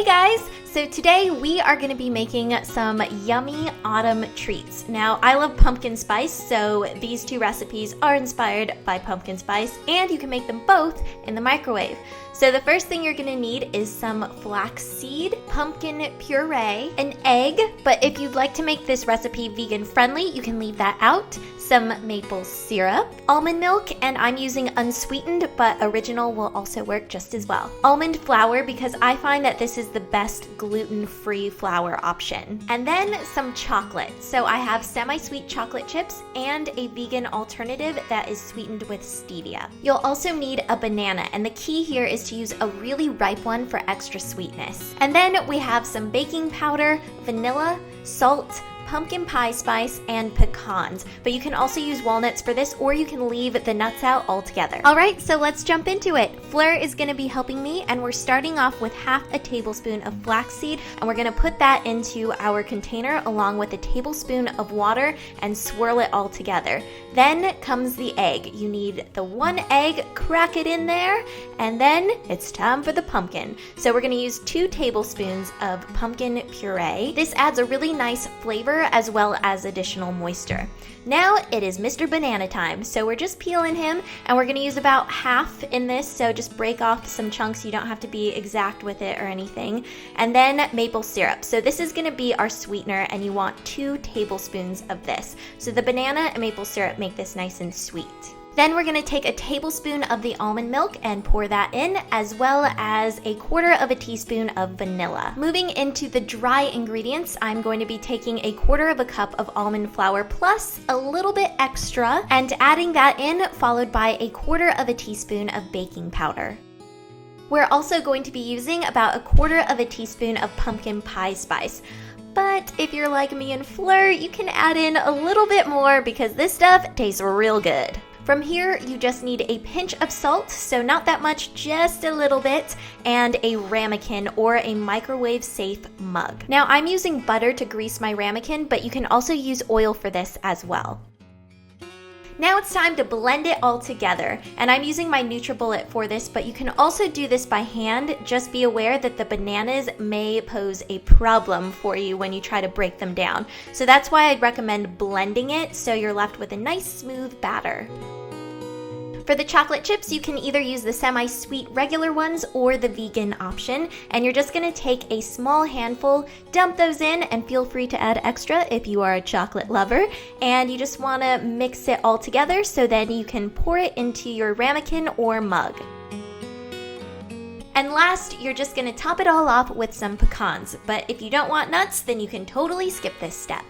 Hey guys! So today we are going to be making some yummy autumn treats. Now I love pumpkin spice, so these two recipes are inspired by pumpkin spice, and you can make them both in the microwave. So the first thing you're going to need is some flaxseed, pumpkin puree, an egg, but if you'd like to make this recipe vegan friendly, you can leave that out, some maple syrup, almond milk, and I'm using unsweetened, but original will also work just as well. Almond flour, because I find that this is the best gluten-free flour option. And then some chocolate. So I have semi-sweet chocolate chips and a vegan alternative that is sweetened with stevia. You'll also need a banana, and the key here is to use a really ripe one for extra sweetness. And then we have some baking powder, vanilla, salt, pumpkin pie spice, and pecans. But you can also use walnuts for this, or you can leave the nuts out altogether. All right, so let's jump into it. Fleur is gonna be helping me, and we're starting off with half a tablespoon of flaxseed, and we're gonna put that into our container along with a tablespoon of water and swirl it all together. Then comes the egg. You need the one egg, crack it in there, and then it's time for the pumpkin. So we're gonna use 2 tablespoons of pumpkin puree. This adds a really nice flavor as well as additional moisture. Now it is Mr. Banana time, so we're just peeling him, and we're gonna use about half in this, so just break off some chunks. You don't have to be exact with it or anything. And then maple syrup. So this is gonna be our sweetener, and you want 2 tablespoons of this. So the banana and maple syrup make this nice and sweet. Then we're going to take a tablespoon of the almond milk and pour that in, as well as a 1/4 teaspoon of vanilla. Moving into the dry ingredients, I'm going to be taking a 1/4 cup of almond flour plus a little bit extra, and adding that in, followed by a 1/4 teaspoon of baking powder. We're also going to be using about a 1/4 teaspoon of pumpkin pie spice. But if you're like me and Fleur, you can add in a little bit more because this stuff tastes real good. From here, you just need a pinch of salt, so not that much, just a little bit, and a ramekin or a microwave-safe mug. Now, I'm using butter to grease my ramekin, but you can also use oil for this as well. Now it's time to blend it all together, and I'm using my NutriBullet for this, but you can also do this by hand. Just be aware that the bananas may pose a problem for you when you try to break them down. So that's why I'd recommend blending it so you're left with a nice smooth batter. For the chocolate chips, you can either use the semi-sweet regular ones or the vegan option, and you're just gonna take a small handful, dump those in, and feel free to add extra if you are a chocolate lover, and you just wanna mix it all together so then you can pour it into your ramekin or mug. And last, you're just gonna top it all off with some pecans, but if you don't want nuts, then you can totally skip this step.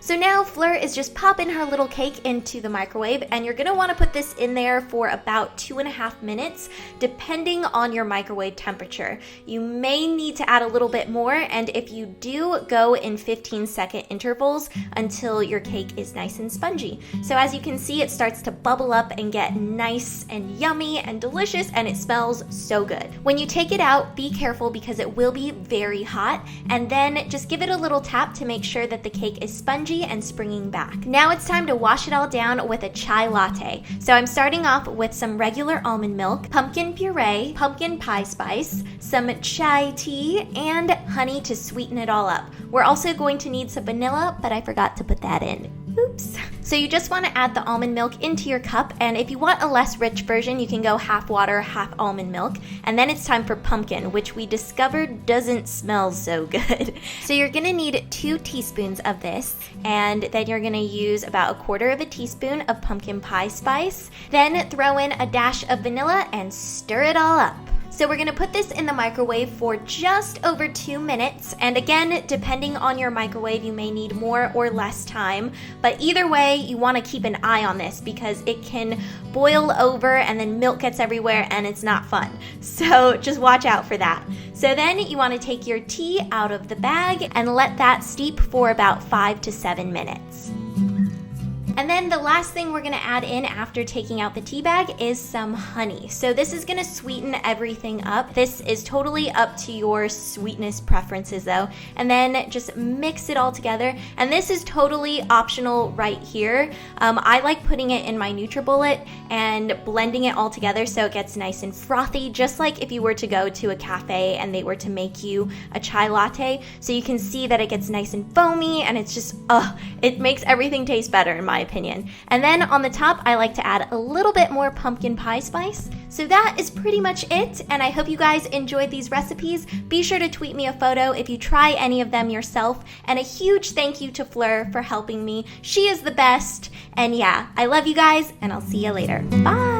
So now Fleur is just popping her little cake into the microwave, and you're gonna wanna put this in there for about 2.5 minutes, depending on your microwave temperature. You may need to add a little bit more, and if you do, go in 15-second intervals until your cake is nice and spongy. So as you can see, it starts to bubble up and get nice and yummy and delicious, and it smells so good. When you take it out, be careful because it will be very hot, and then just give it a little tap to make sure that the cake is spongy and springing back. Now it's time to wash it all down with a chai latte. So I'm starting off with some regular almond milk, pumpkin puree, pumpkin pie spice, some chai tea, and honey to sweeten it all up. We're also going to need some vanilla, but I forgot to put that in. Oops. So you just want to add the almond milk into your cup, and if you want a less rich version, you can go half water, half almond milk, and then it's time for pumpkin, which we discovered doesn't smell so good. So you're going to need 2 teaspoons of this, and then you're going to use about a 1/4 teaspoon of pumpkin pie spice, then throw in a dash of vanilla and stir it all up. So we're gonna put this in the microwave for just over 2 minutes. And again, depending on your microwave, you may need more or less time. But either way, you wanna keep an eye on this because it can boil over and then milk gets everywhere and it's not fun. So just watch out for that. So then you wanna take your tea out of the bag and let that steep for about 5 to 7 minutes. And then the last thing we're gonna add in after taking out the tea bag is some honey. So this is gonna sweeten everything up. This is totally up to your sweetness preferences though. And then just mix it all together. And this is totally optional right here. I like putting it in my NutriBullet and blending it all together so it gets nice and frothy, just like if you were to go to a cafe and they were to make you a chai latte. So you can see that it gets nice and foamy, and it's just, it makes everything taste better in my opinion. And then on the top, I like to add a little bit more pumpkin pie spice. So that is pretty much it, and I hope you guys enjoyed these recipes. Be sure to tweet me a photo if you try any of them yourself, and a huge thank you to Fleur for helping me. She is the best, and yeah, I love you guys, and I'll see you later. Bye!